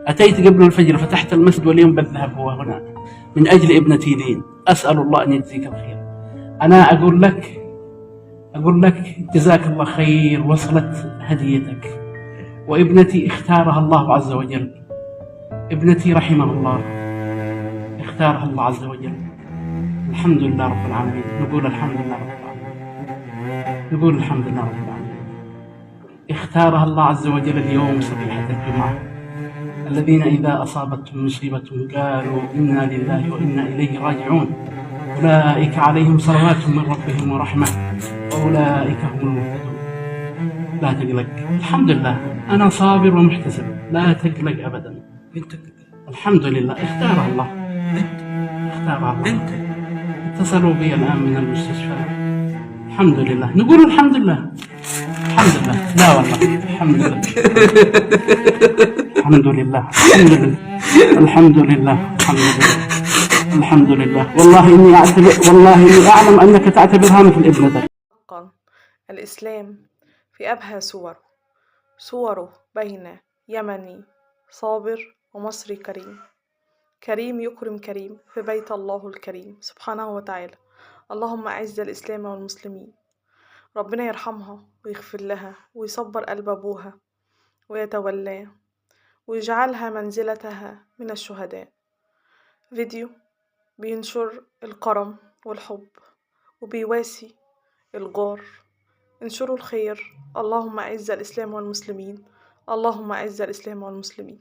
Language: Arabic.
أتيت قبل الفجر، فتحت المسجد واليوم بالذهب هو هنا من أجل ابنتي دين، أسأل الله أن يجزيك الخير. أنا أقول لك جزاك الله خير، وصلت هديتك، وابنتي اختارها الله عز وجل، ابنتي رحمه الله اختارها الله عز وجل. الحمد لله رب العالمين، نقول الحمد لله رب العالمين، نقول الحمد لله رب العالمين. اختارها الله عز وجل اليوم صبيحة الجمعة، الذين إذا أصابتهم مصيبة قالوا إنا لله وإنا إليه راجعون، أولئك عليهم صلوات من ربهم ورحمة وأولئك هم المهتدون. لا تقلق، الحمد لله أنا صابر ومحتسب، لا تقلق أبدا. الحمد لله اختارها الله، اختارها الله. اتصلوا بي الآن من المستشفى. الحمد لله، نقول الحمد لله. الحمد لله، لا والله الحمد لله. الحمد لله، الحمد لله، الحمد لله، الحمد لله، الحمد لله. والله إني أعلم أنك تعتبرها مثل ابنتك. حقا الإسلام في أبهى صوره بين يمني صابر ومصري كريم. كريم يكرم كريم في بيت الله الكريم سبحانه وتعالى. اللهم أعز الإسلام والمسلمين. ربنا يرحمها ويغفر لها ويصبر قلب أبوها ويتولاه ويجعلها منزلتها من الشهداء. فيديو بينشر الكرم والحب وبيواسي الجار. انشروا الخير. اللهم أعز الإسلام والمسلمين. اللهم أعز الإسلام والمسلمين.